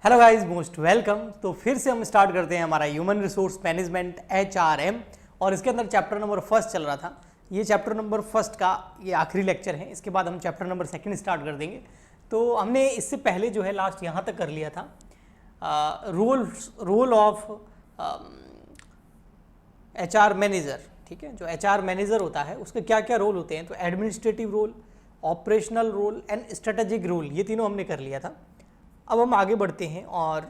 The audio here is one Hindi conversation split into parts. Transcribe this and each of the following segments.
Hello guys, most welcome. तो फिर से हम स्टार्ट करते हैं हमारा ह्यूमन रिसोर्स मैनेजमेंट HRM और इसके अंदर चैप्टर नंबर फर्स्ट चल रहा था। ये चैप्टर नंबर फर्स्ट का ये आखिरी लेक्चर है। इसके बाद हम चैप्टर नंबर सेकंड स्टार्ट कर देंगे। तो हमने इससे पहले जो है लास्ट यहाँ तक कर लिया था रोल ऑफ HR मैनेजर। ठीक है, जो HR मैनेजर होता है उसके क्या क्या रोल होते हैं। तो administrative role, operational role and strategic role, ये तीनों हमने कर लिया था। अब हम आगे बढ़ते हैं और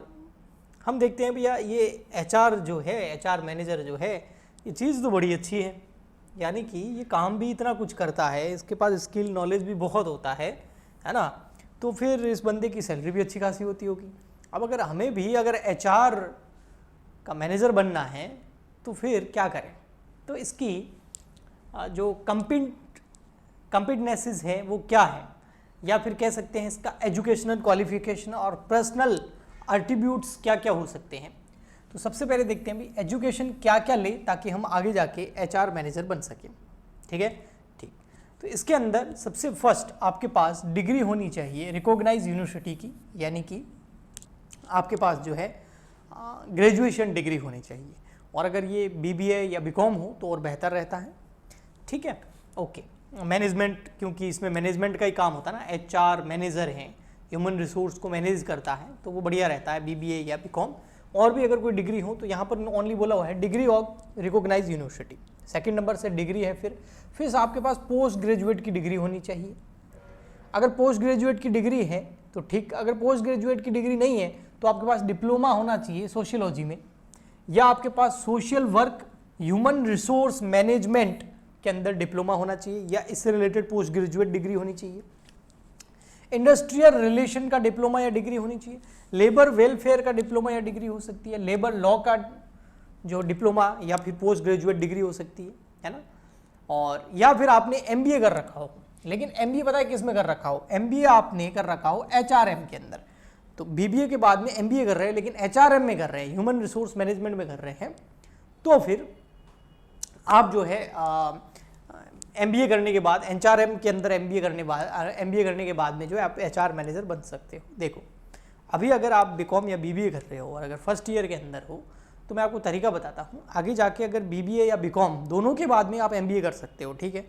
हम देखते हैं भैया ये HR जो है, HR मैनेजर जो है, ये चीज़ तो बड़ी अच्छी है। यानी कि ये काम भी इतना कुछ करता है, इसके पास स्किल नॉलेज भी बहुत होता है ना। तो फिर इस बंदे की सैलरी भी अच्छी खासी होती होगी। अब अगर हमें भी अगर HR का मैनेजर बनना है तो फिर क्या करें। तो इसकी जो कम्पिटनेसेस है वो क्या है, या फिर कह सकते हैं इसका एजुकेशनल क्वालिफिकेशन और पर्सनल एट्रीब्यूट्स क्या क्या हो सकते हैं। तो सबसे पहले देखते हैं भी एजुकेशन क्या क्या ले ताकि हम आगे जाके HR मैनेजर बन सकें। ठीक है, ठीक। तो इसके अंदर सबसे फर्स्ट आपके पास डिग्री होनी चाहिए रिकॉग्नाइज यूनिवर्सिटी की, यानी कि आपके पास जो है ग्रेजुएशन डिग्री होनी चाहिए। और अगर ये BBA या BCom हो तो और बेहतर रहता है। ठीक है, ओके। मैनेजमेंट, क्योंकि इसमें मैनेजमेंट का ही काम होता है ना, HR मैनेजर हैं, ह्यूमन रिसोर्स को मैनेज करता है, तो वो बढ़िया रहता है BBA या BCom। और भी अगर कोई डिग्री हो तो यहाँ पर ओनली बोला हुआ है degree of recognise university. Second number से डिग्री है। फिर आपके पास पोस्ट ग्रेजुएट की डिग्री होनी चाहिए। अगर पोस्ट ग्रेजुएट की डिग्री है तो ठीक, अगर पोस्ट ग्रेजुएट की डिग्री नहीं है तो आपके पास डिप्लोमा होना चाहिए सोशियोलॉजी में, या आपके पास social work human resource management के अंदर डिप्लोमा होना चाहिए, या इससे रिलेटेड पोस्ट ग्रेजुएट डिग्री होनी चाहिए। इंडस्ट्रियल रिलेशन का डिप्लोमा या डिग्री होनी चाहिए। लेबर वेलफेयर का डिप्लोमा या डिग्री हो सकती है। लेबर लॉ का जो डिप्लोमा या फिर पोस्ट ग्रेजुएट डिग्री हो सकती है ना। और या फिर आपने MBA कर रखा हो, लेकिन MBA पता है किस में कर रखा हो, MBA आपने कर रखा हो HRM के अंदर। तो BBA के बाद में MBA कर रहे हैं लेकिन HRM में कर रहे हैं, ह्यूमन रिसोर्स मैनेजमेंट में कर रहे हैं, तो फिर आप जो है MBA करने के बाद HRM के अंदर MBA करने के बाद में जो है आप HR मैनेजर बन सकते हो। देखो, अभी अगर आप BCom या BBA कर रहे हो और अगर फर्स्ट ईयर के अंदर हो तो मैं आपको तरीका बताता हूँ। आगे जाके अगर BBA या BCom दोनों के बाद में आप MBA कर सकते हो। ठीक है,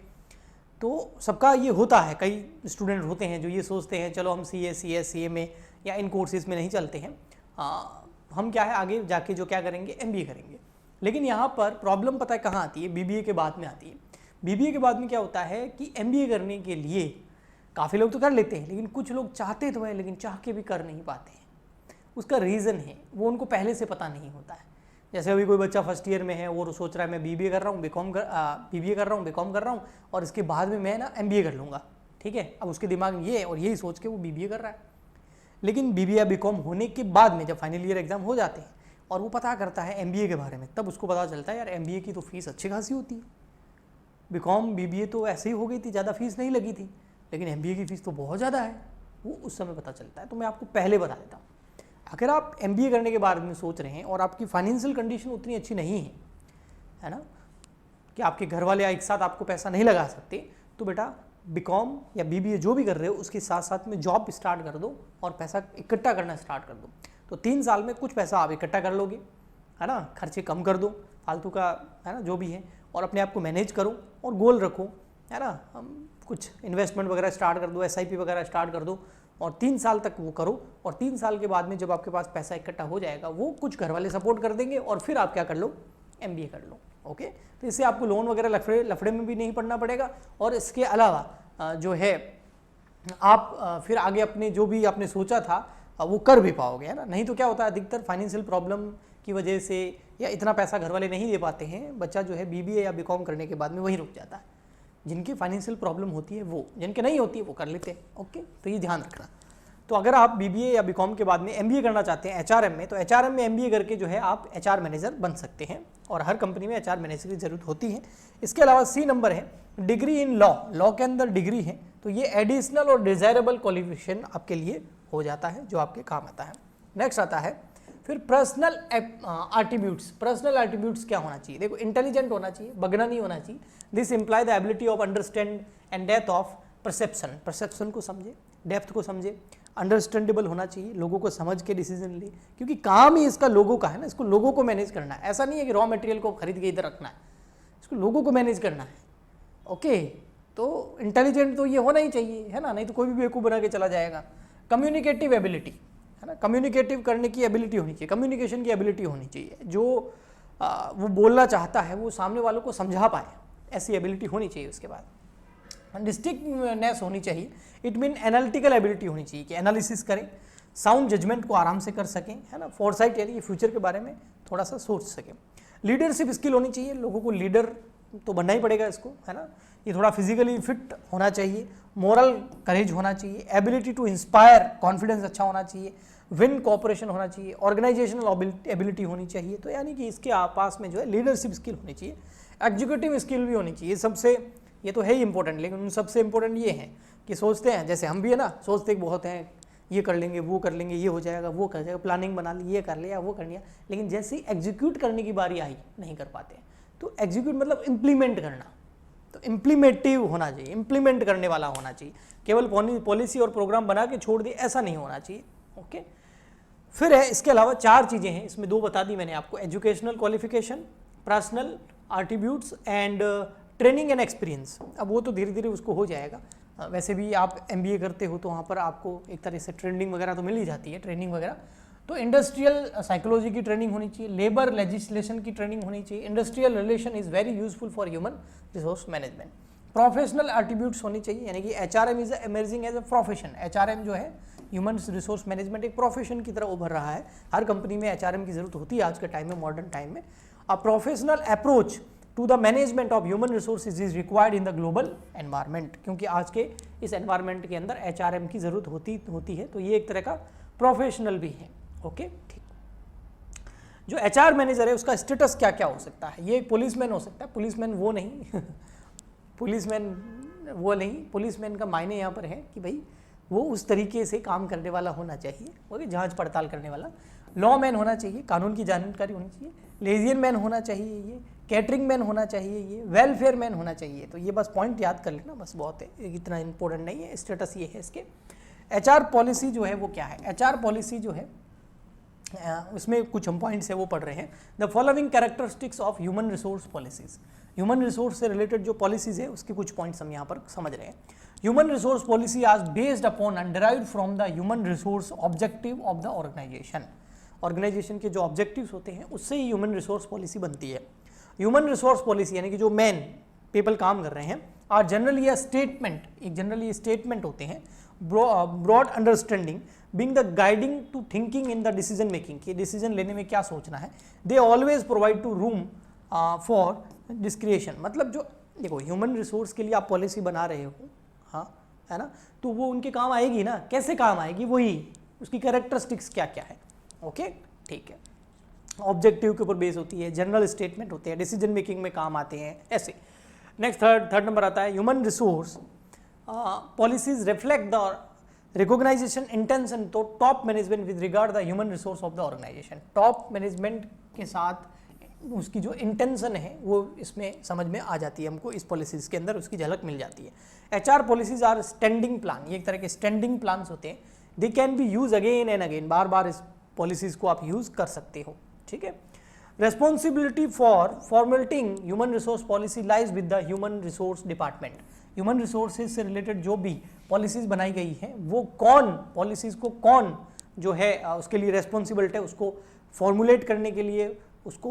तो सबका ये होता है। कई स्टूडेंट होते हैं जो ये सोचते हैं चलो हम CA, CS, CA में या इन कोर्सेज में नहीं चलते हैं, हम क्या है आगे जाके जो क्या करेंगे MBA करेंगे। लेकिन यहाँ पर प्रॉब्लम पता है कहाँ आती है, BBA के बाद में आती है। BBA के बाद में क्या होता है कि MBA करने के लिए काफ़ी लोग तो कर लेते हैं, लेकिन कुछ लोग चाहते तो है लेकिन चाह के भी कर नहीं पाते हैं। उसका रीज़न है वो उनको पहले से पता नहीं होता है। जैसे अभी कोई बच्चा फर्स्ट ईयर में है और सोच रहा है मैं BBA कर रहा हूँ, BBA कर रहा हूँ, BCom कर रहा हूँ और इसके बाद में मैं ना MBA कर लूँगा। ठीक है, अब उसके दिमाग में ये है और यही सोच के वो BBA कर रहा है। लेकिन BBA या BCom होने के बाद में जब फाइनल ईयर एग्जाम हो जाते हैं और वो पता करता है MBA के बारे में, तब उसको पता चलता है यार MBA की तो फीस अच्छी खासी होती है। BCom BBA तो ऐसे ही हो गई थी, ज़्यादा फीस नहीं लगी थी, लेकिन MBA की फ़ीस तो बहुत ज़्यादा है, वो उस समय पता चलता है। तो मैं आपको पहले बता देता हूँ, अगर आप MBA करने के बारे में सोच रहे हैं और आपकी फाइनेंशियल कंडीशन उतनी अच्छी नहीं है ना, कि आपके घर वाले एक साथ आपको पैसा नहीं लगा सकते, तो बेटा BCom या BBA जो भी कर रहे हो उसके साथ साथ में जॉब स्टार्ट कर दो और पैसा इकट्ठा करना स्टार्ट कर दो। तो 3 साल में कुछ पैसा आप इकट्ठा कर लोगे, है ना, खर्चे कम कर दो फालतू का, है ना, जो भी है, और अपने आप को मैनेज करो और गोल रखो, है ना। हम कुछ इन्वेस्टमेंट वगैरह स्टार्ट कर दो, SIP वगैरह स्टार्ट कर दो और 3 साल तक वो करो। और 3 साल के बाद में जब आपके पास पैसा इकट्ठा हो जाएगा वो कुछ घर वाले सपोर्ट कर देंगे और फिर आप क्या कर लो, MBA कर लो। ओके, तो इससे आपको लोन वगैरह लफड़े में भी नहीं पड़ना पड़ेगा। और इसके अलावा जो है आप फिर आगे अपने जो भी आपने सोचा था वो कर भी पाओगे, है ना। नहीं तो क्या होता है, अधिकतर फाइनेंशियल प्रॉब्लम की वजह से या इतना पैसा घर वाले नहीं दे पाते हैं, बच्चा जो है BBA या BCom करने के बाद में वहीं रुक जाता है। जिनकी फाइनेंशियल प्रॉब्लम होती है वो, जिनके नहीं होती है वो कर लेते हैं। ओके, तो ये ध्यान रखना। तो अगर आप BBA या BCom के बाद में MBA करना चाहते हैं HRM में, तो HRM में MBA करके जो है आप HR मैनेजर बन सकते हैं और हर कंपनी में HR मैनेजर की जरूरत होती है। इसके अलावा C नंबर है डिग्री इन लॉ के अंदर डिग्री है, तो ये एडिशनल और डिजायरेबल क्वालिफिकेशन आपके लिए हो जाता है जो आपके काम आता है। नेक्स्ट आता है फिर पर्सनल एट्रीब्यूट्स। पर्सनल एट्रीब्यूट्स क्या होना चाहिए, देखो इंटेलिजेंट होना चाहिए, बगना नहीं होना चाहिए। This imply the ability of understand and depth of perception. Perception को समझे, डेप्थ को समझे, अंडरस्टैंडेबल होना चाहिए, लोगों को समझ के डिसीजन ले, क्योंकि काम ही इसका लोगों का है ना, इसको लोगों को मैनेज करना है। ऐसा नहीं है कि रॉ मटेरियल को खरीद के इधर रखना है, इसको लोगों को मैनेज करना है। ओके, तो इंटेलिजेंट तो ये होना ही चाहिए, है ना, नहीं तो कोई भी बेवकूफ़ बना के चला जाएगा। कम्युनिकेटिव एबिलिटी, है ना, कम्युनिकेटिव करने की एबिलिटी होनी चाहिए, कम्युनिकेशन की एबिलिटी होनी चाहिए, जो वो बोलना चाहता है वो सामने वालों को समझा पाए, ऐसी एबिलिटी होनी चाहिए। उसके बाद डिस्टिंक्टनेस होनी चाहिए, इट मीन एनालिटिकल एबिलिटी होनी चाहिए कि एनालिसिस करें, साउंड जजमेंट को आराम से कर सकें, है ना, फोरसाइट यानी कि फ्यूचर के बारे में थोड़ा सा सोच सकें। लीडरशिप स्किल होनी चाहिए, लोगों को लीडर तो बनना ही पड़ेगा इसको, है ना, ये थोड़ा फिजिकली फिट होना चाहिए, मोरल करेज होना चाहिए, एबिलिटी टू इंस्पायर, कॉन्फिडेंस अच्छा होना चाहिए, विन कॉपरेशन होना चाहिए, ऑर्गेनाइजेशनल एबिलिटी होनी चाहिए। तो यानी कि इसके पास में जो है लीडरशिप स्किल होनी चाहिए, एग्जीक्यूटिव स्किल भी होनी चाहिए। सबसे ये तो है ही इंपॉर्टेंट, लेकिन उन सबसे इंपॉर्टेंट ये है कि सोचते हैं, जैसे हम भी है ना, सोचते बहुत हैं, ये कर लेंगे, वो कर लेंगे, ये हो जाएगा, वो कर जाएगा, प्लानिंग बना ली, ये कर लिया, वो कर लिया, लेकिन जैसे ही एग्जीक्यूट करने की बारी आई नहीं कर पाते। तो एग्जीक्यूट मतलब इम्प्लीमेंट करना, तो इम्प्लीमेटिव होना चाहिए, इम्प्लीमेंट करने वाला होना चाहिए, केवल पॉलिसी और प्रोग्राम बना के छोड़ दिए ऐसा नहीं होना चाहिए। ओके, फिर है इसके अलावा 4 चीज़ें हैं, इसमें 2 बता दी मैंने आपको, educational qualification, personal attributes and training and experience. अब वो तो धीरे धीरे उसको हो जाएगा, वैसे भी आप MBA करते हो तो वहाँ पर आपको एक तरह से ट्रेनिंग वगैरह तो मिल ही जाती है, ट्रेनिंग वगैरह। तो इंडस्ट्रियल साइकोलॉजी की ट्रेनिंग होनी चाहिए, लेबर लेजिस्लेशन की ट्रेनिंग होनी चाहिए, industrial relation is very useful for human resource management, professional attributes होनी चाहिए, यानी कि HRM is emerging as a profession. HRM जो है ह्यूमन रिसोर्स मैनेजमेंट एक प्रोफेशन की तरह उभर रहा है, हर कंपनी में HRM की जरूरत होती है आज के टाइम में, मॉडर्न टाइम में। A professional approach to the management of human resources is required in the global environment, क्योंकि आज के इस एनवायरनमेंट के अंदर HRM की जरूरत होती है, तो ये एक तरह का प्रोफेशनल भी है। ओके, ठीक। जो HR मैनेजर है उसका स्टेटस क्या क्या हो सकता है, ये एक पुलिसमैन हो सकता है, पुलिसमैन वो नहीं पुलिसमैन का मायने यहाँ पर है कि भाई वो उस तरीके से काम करने वाला होना चाहिए, ओके, जांच पड़ताल करने वाला, लॉ मैन होना चाहिए, कानून की जानकारी होनी चाहिए, लेजियन मैन होना चाहिए, ये कैटरिंग मैन होना चाहिए, ये वेलफेयर मैन होना चाहिए। तो ये बस पॉइंट याद कर लेना, बस बहुत है, इतना इंपॉर्टेंट नहीं है। स्टेटस ये है इसके। HR पॉलिसी जो है वो क्या है, HR पॉलिसी जो है उसमें कुछ हम पॉइंट्स है वो पढ़ रहे हैं। The following characteristics of human resource policies, human resource से रिलेटेड जो पॉलिसीज है उसके कुछ पॉइंट्स हम यहाँ पर समझ रहे हैं। ह्यूमन रिसोर्स पॉलिसी आज based upon and derived from the human resource objective of the organisation, organisation के जो ऑब्जेक्टिव्स होते हैं उससे ही ह्यूमन रिसोर्स पॉलिसी बनती है। ह्यूमन रिसोर्स पॉलिसी यानी कि जो मेन पीपल काम कर रहे हैं आर जनरली अ स्टेटमेंट, एक जनरली स्टेटमेंट होते हैं, broad understanding being the guiding to thinking in the decision making, कि डिसीजन लेने में क्या सोचना है। They always provide to room for discretion, मतलब जो देखो ह्यूमन रिसोर्स के लिए आप पॉलिसी बना रहे हो, हाँ, है ना, तो वो उनके काम आएगी ना, कैसे काम आएगी, वही उसकी कैरेक्टरिस्टिक्स क्या क्या है। ओके, ठीक है, ऑब्जेक्टिव के ऊपर बेस होती है, जनरल स्टेटमेंट होते हैं, डिसीजन मेकिंग में काम आते हैं, ऐसे। नेक्स्ट थर्ड नंबर आता है human resource policies reflect the recognisation intention to top management with regard the human resource of the organisation. Top management के साथ उसकी जो इंटेंशन है वो इसमें समझ में आ जाती है, हमको इस पॉलिसीज़ के अंदर उसकी झलक मिल जाती है। HR policies are standing plan, ये एक तरह के स्टैंडिंग प्लान्स होते हैं, they can be use again and again, बार बार इस पॉलिसीज़ को आप यूज़ कर सकते हो, ठीक है। Responsibility for formulating human resource policy lies with the human resource department. Human resources से रिलेटेड जो भी पॉलिसीज़ बनाई गई हैं वो कौन, पॉलिसीज़ को कौन जो है उसके लिए रेस्पॉन्सिबल है, उसको फॉर्मुलेट करने के लिए उसको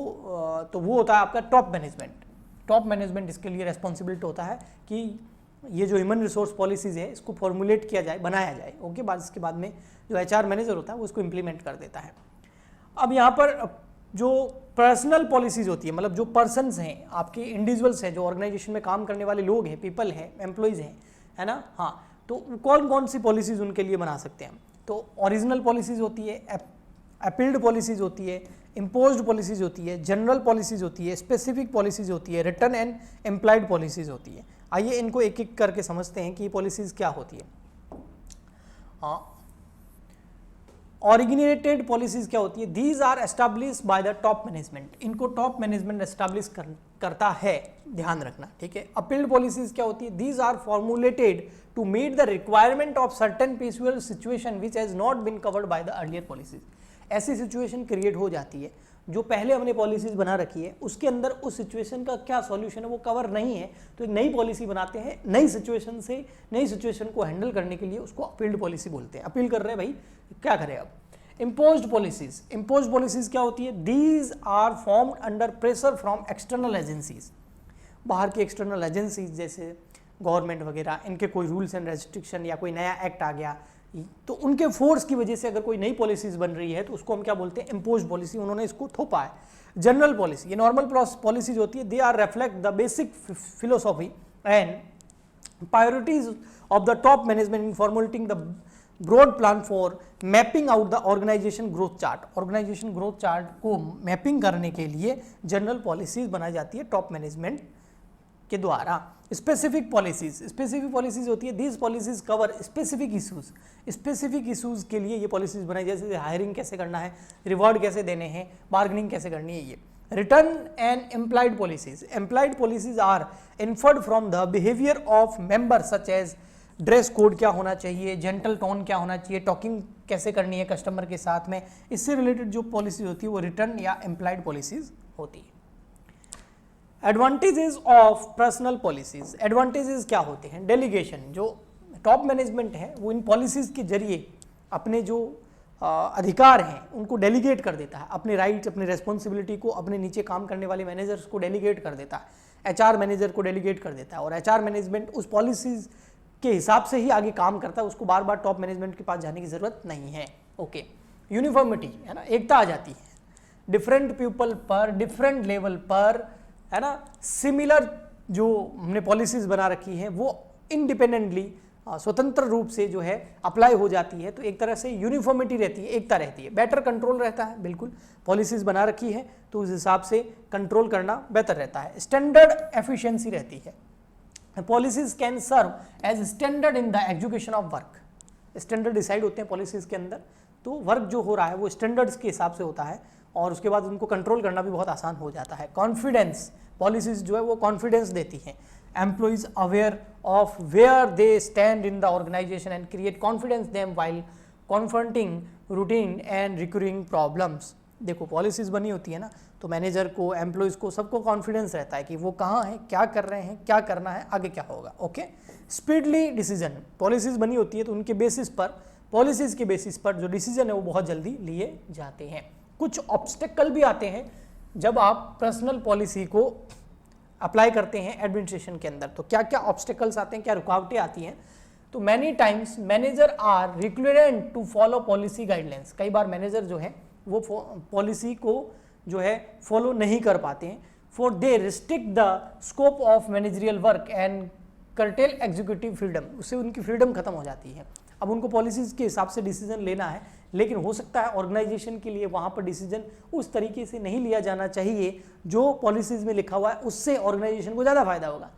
तो वो होता है आपका टॉप मैनेजमेंट। टॉप मैनेजमेंट इसके लिए रेस्पॉन्सिबिलिटी होता है कि ये जो ह्यूमन रिसोर्स पॉलिसीज़ है इसको फॉर्मुलेट किया जाए, बनाया जाए। ओके, बाद इसके बाद में जो HR मैनेजर होता है वो उसको इम्प्लीमेंट कर देता है। अब यहाँ पर जो पर्सनल पॉलिसीज़ होती है, मतलब जो पर्सनस हैं, आपके इंडिविजुअल्स हैं, जो ऑर्गेनाइजेशन में काम करने वाले लोग हैं, पीपल हैं, एम्प्लॉयज़ हैं, है ना, हाँ, तो कौन कौन सी पॉलिसीज़ उनके लिए बना सकते हैं। तो ओरिजिनल पॉलिसीज़ होती है, अपील्ड पॉलिसीज़ होती है, इम्पोज्ड पॉलिसीज़ होती है, जनरल पॉलिसीज़ होती है, स्पेसिफिक पॉलिसीज़ होती है, रिटन एंड एम्प्लॉयड पॉलिसीज़ होती है। आइए इनको एक एक करके समझते हैं कि ये पॉलिसीज़ क्या होती है। हाँ, ऑरिजिनेटेड पॉलिसीज क्या होती है, these are establish by the top management, इनको टॉप मैनेजमेंट एस्टैब्लिश करता है, ध्यान रखना, ठीक है। अपील्ड पॉलिसीज क्या होती है, these are formulated to meet the requirement of certain peaceful situation which has not been covered by the earlier policies. ऐसी सिचुएशन क्रिएट हो जाती है जो पहले हमने पॉलिसीज बना रखी है उसके अंदर उस सिचुएशन का क्या सॉल्यूशन है वो कवर नहीं है, तो एक नई पॉलिसी बनाते हैं, नई सिचुएशन को हैंडल करने के लिए उसको अपील्ड पॉलिसी बोलते हैं। अपील कर रहे हैं भाई, क्या करें अब। इम्पोज्ड पॉलिसीज क्या होती है, these are formed under pressure from external agencies, बाहर की एक्सटर्नल एजेंसीज जैसे गवर्नमेंट वगैरह, इनके कोई रूल्स एंड रेस्ट्रिक्शन या कोई नया एक्ट आ गया तो उनके फोर्स की वजह से अगर कोई नई पॉलिसीज बन रही है तो उसको हम क्या बोलते हैं, इम्पोज्ड पॉलिसी, उन्होंने इसको थोपा है। जनरल पॉलिसी, ये नॉर्मल पॉलिसीज होती है, they are reflect the basic philosophy and priorities of the top management in formulating the broad plan for mapping out the organisation growth chart. Organisation growth chart को मैपिंग करने के लिए जनरल पॉलिसीज बनाई जाती है टॉप मैनेजमेंट के द्वारा। स्पेसिफिक पॉलिसीज होती है, these policies cover specific issues के लिए ये पॉलिसीज बनाई, जैसे हायरिंग कैसे करना है, रिवॉर्ड कैसे देने हैं, बार्गेनिंग कैसे करनी है। ये return and employed policies are inferred from the behaviour of member such as dress code क्या होना चाहिए, जेंटल टोन क्या होना चाहिए, टॉकिंग कैसे करनी है कस्टमर के साथ में, इससे रिलेटेड जो पॉलिसी होती है वो रिटर्न या एम्प्लॉयड पॉलिसीज होती है। Advantages of personal policies, advantages क्या होते हैं, डेलीगेशन, जो टॉप मैनेजमेंट है वो इन पॉलिसीज के जरिए अपने जो अधिकार हैं उनको डेलीगेट कर देता है, अपने राइट्स अपनी रेस्पॉन्सिबिलिटी को अपने नीचे काम करने वाले मैनेजर्स को डेलीगेट कर देता है, एचआर मैनेजर को डेलीगेट कर देता है, और एचआर मैनेजमेंट उस पॉलिसीज के हिसाब से ही आगे काम करता है, उसको बार बार टॉप मैनेजमेंट के पास जाने की जरूरत नहीं है। ओके, यूनिफॉर्मिटी है ना, एकता आ जाती है, डिफरेंट पीपल पर डिफरेंट लेवल पर है ना, सिमिलर जो हमने पॉलिसीज बना रखी हैं वो इंडिपेंडेंटली स्वतंत्र रूप से जो है अप्लाई हो जाती है, तो एक तरह से यूनिफॉर्मिटी रहती है, एकता रहती है, बेटर कंट्रोल रहता है, बिल्कुल पॉलिसीज बना रखी है तो उस हिसाब से कंट्रोल करना बेहतर रहता है। स्टैंडर्ड एफिशिएंसी रहती है, policies can serve as standard in the execution of work, standard decide होते हैं पॉलिसीज के अंदर, तो वर्क जो हो रहा है वो स्टैंडर्ड्स के हिसाब से होता है और उसके बाद उनको कंट्रोल करना भी बहुत आसान हो जाता है। कॉन्फिडेंस, पॉलिसीज जो है वो कॉन्फिडेंस देती हैं, employees aware of where they stand in the organisation and create confidence them while confronting routine and recurring problems. देखो पॉलिसीज बनी होती है ना तो मैनेजर को, एम्प्लॉइज को, सबको कॉन्फिडेंस रहता है कि वो कहाँ है, क्या कर रहे हैं, क्या करना है, आगे क्या होगा। ओके, स्पीडली डिसीजन, पॉलिसीज बनी होती है तो उनके बेसिस पर, पॉलिसीज के बेसिस पर जो डिसीजन है वो बहुत जल्दी लिए जाते हैं। कुछ ऑब्स्टेकल भी आते हैं जब आप पर्सनल पॉलिसी को अप्लाई करते हैं एडमिनिस्ट्रेशन के अंदर, तो क्या क्या ऑब्स्टेकल्स आते हैं, क्या रुकावटें आती हैं। तो many times manager are required to follow policy guidelines, कई बार मैनेजर जो है वो पॉलिसी को जो है फॉलो नहीं कर पाते हैं, for they restrict the scope of managerial work and cartel executive freedom, उससे उनकी फ्रीडम खत्म हो जाती है। अब उनको पॉलिसीज के हिसाब से डिसीजन लेना है, लेकिन हो सकता है ऑर्गेनाइजेशन के लिए वहाँ पर डिसीजन उस तरीके से नहीं लिया जाना चाहिए जो पॉलिसीज में लिखा हुआ है, उससे ऑर्गेनाइजेशन को ज़्यादा फायदा होगा,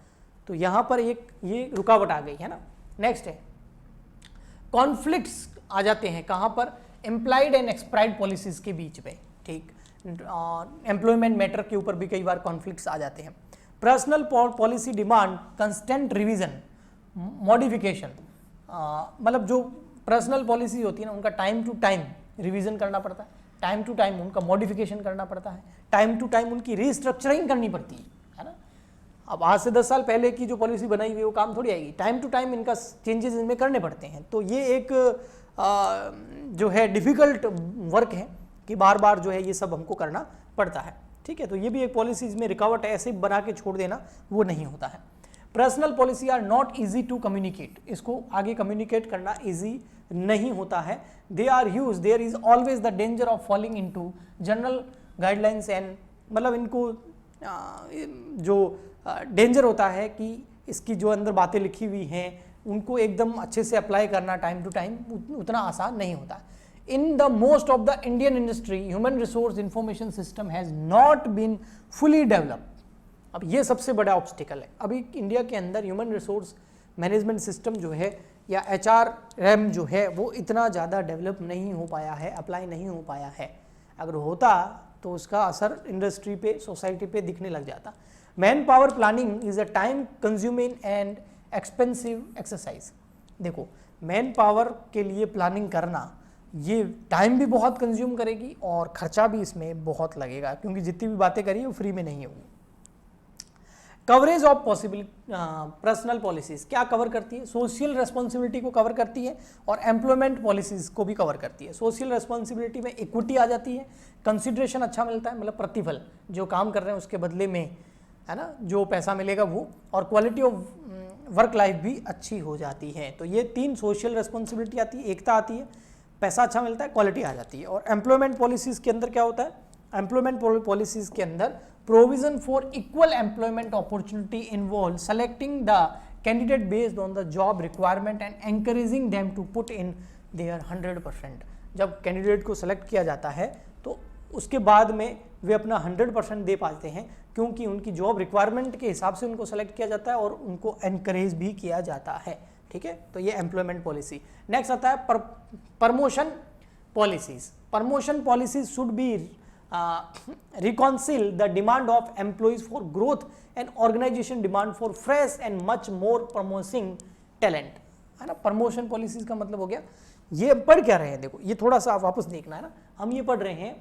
तो यहाँ पर एक ये रुकावट आ गई है ना। नेक्स्ट है कॉन्फ्लिक्ट्स आ जाते हैं, कहाँ पर, एम्प्लॉयड एंड एक्सप्राइड पॉलिसीज के बीच में, ठीक, एम्प्लॉयमेंट मैटर के ऊपर भी कई बार कॉन्फ्लिक्ट्स आ जाते हैं। Personal policy demand constant revision modification, मतलब जो पर्सनल पॉलिसी होती है ना उनका टाइम टू टाइम रिवीजन करना पड़ता है, टाइम टू टाइम उनका मॉडिफिकेशन करना पड़ता है, टाइम टू टाइम उनकी रीस्ट्रक्चरिंग करनी पड़ती है ना। अब आज से 10 साल पहले की जो पॉलिसी बनाई हुई है वो काम थोड़ी आएगी, टाइम टू टाइम इनका चेंजेस इनमें करने पड़ते हैं, तो ये एक जो है डिफ़िकल्ट वर्क है कि बार बार जो है ये सब हमको करना पड़ता है, ठीक है। तो ये भी एक पॉलिसीज में रुकावट है, ऐसे बना के छोड़ देना वो नहीं होता है। Personal policy are not easy to communicate, इसको आगे कम्युनिकेट करना ईजी नहीं होता है। They are use, there is always the danger of falling into general guidelines and, मतलब इनको जो डेंजर होता है कि इसकी जो अंदर बातें लिखी हुई हैं उनको एकदम अच्छे से अप्लाई करना टाइम टू टाइम उतना आसान नहीं होता। In the most of the Indian industry human resource information system has not been fully developed. अब ये सबसे बड़ा ऑब्स्टिकल है, अभी इंडिया के अंदर ह्यूमन रिसोर्स मैनेजमेंट सिस्टम जो है या HRM जो है वो इतना ज़्यादा डेवलप नहीं हो पाया है, अप्लाई नहीं हो पाया है। अगर होता तो उसका असर इंडस्ट्री पे, सोसाइटी पे दिखने लग जाता। Man power planning is a time consuming and expensive exercise. देखो, मैन पावर के लिए प्लानिंग करना ये टाइम भी बहुत कंज्यूम करेगी और खर्चा भी इसमें बहुत लगेगा, क्योंकि जितनी भी बातें करिए वो फ्री में नहीं होगी। Coverage of possible personal policies क्या कवर करती है? सोशल रेस्पॉन्सिबिलिटी को कवर करती है और एम्प्लॉयमेंट पॉलिसीज को भी कवर करती है। सोशल रेस्पॉन्सिबिलिटी में इक्विटी आ जाती है, कंसिडरेशन अच्छा मिलता है, मतलब प्रतिफल जो काम कर रहे हैं उसके बदले में, है ना, जो पैसा मिलेगा वो, और क्वालिटी ऑफ वर्क लाइफ भी अच्छी हो जाती है। तो ये 3 सोशल रेस्पॉन्सिबिलिटी आती है, एकता आती है, पैसा अच्छा मिलता है, क्वालिटी आ जाती है। और एम्प्लॉयमेंट पॉलिसीज के अंदर क्या होता है? एम्प्लॉयमेंट पॉलिसीज के अंदर provision for equal employment opportunity involve selecting the candidate based on the job requirement and encouraging them to put in their 100%। जब कैंडिडेट को सेलेक्ट किया जाता है तो उसके बाद में वे अपना 100% दे पाते हैं, क्योंकि उनकी जॉब रिक्वायरमेंट के हिसाब से उनको सेलेक्ट किया जाता है और उनको एनकरेज भी किया जाता है। ठीक है, तो ये एम्प्लॉयमेंट पॉलिसी। नेक्स्ट आता है promotion policies. Promotion policies should be reconcile the demand of employees for growth and organization demand for fresh and much more promising talent, है ना। प्रमोशन पॉलिसीज का मतलब हो गया, ये पढ़ क्या रहे हैं, देखो ये थोड़ा सा वापस देखना है ना। हम ये पढ़ रहे हैं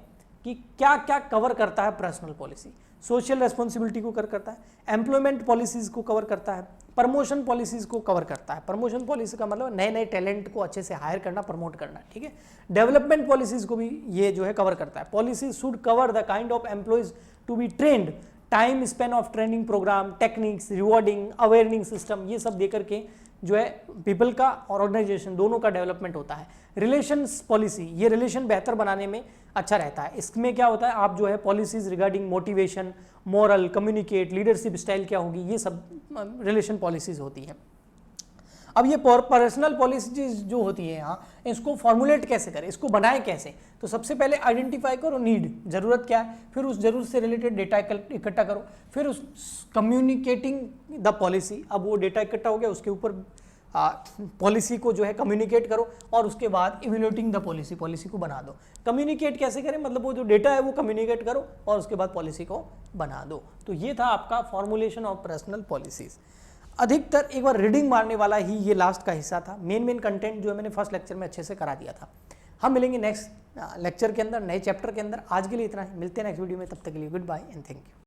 कि क्या क्या कवर करता है पर्सनल पॉलिसी। सोशल रेस्पॉन्सिबिलिटी को कवर करता है, एम्प्लॉयमेंट पॉलिसीज को कवर करता है, प्रमोशन पॉलिसीज को कवर करता है। प्रमोशन पॉलिसी का मतलब नए नए टैलेंट को अच्छे से हायर करना, प्रमोट करना, ठीक है। डेवलपमेंट पॉलिसीज को भी ये जो है कवर करता है। Policies should cover the kind of employees to be trained, time span of training programme, techniques, rewarding, awarening system, ये सब देकर के जो है पीपल का और ऑर्गेनाइजेशन दोनों का डेवलपमेंट होता है। रिलेशंस पॉलिसी, ये रिलेशन बेहतर बनाने में अच्छा रहता है। इसमें क्या होता है, आप जो है policies regarding motivation, moral, communicate, leadership style क्या होगी, ये सब रिलेशन पॉलिसीज होती है। अब ये पर्सनल पॉलिसीज जो होती है यहाँ, इसको फॉर्मुलेट कैसे करें, इसको बनाएं कैसे? तो सबसे पहले आइडेंटिफाई करो नीड, जरूरत क्या है, फिर उस जरूरत से रिलेटेड डेटा इकट्ठा करो, फिर उस कम्युनिकेटिंग द पॉलिसी, अब वो डेटा इकट्ठा हो गया, उसके ऊपर पॉलिसी को जो है कम्युनिकेट करो, और उसके बाद इवैल्यूएटिंग द पॉलिसी, पॉलिसी को बना दो। कम्युनिकेट कैसे करें, मतलब वो जो डेटा है वो कम्युनिकेट करो और उसके बाद पॉलिसी को बना दो। तो ये था आपका फॉर्मुलेशन ऑफ पर्सनल पॉलिसीज। अधिकतर एक बार रीडिंग मारने वाला ही ये लास्ट का हिस्सा था। मेन कंटेंट जो है मैंने फर्स्ट लेक्चर में अच्छे से करा दिया था। हम मिलेंगे नेक्स्ट लेक्चर के अंदर, नए चैप्टर के अंदर। आज के लिए इतना ही, मिलते हैं नेक्स्ट वीडियो में, तब तक के लिए goodbye and thank you.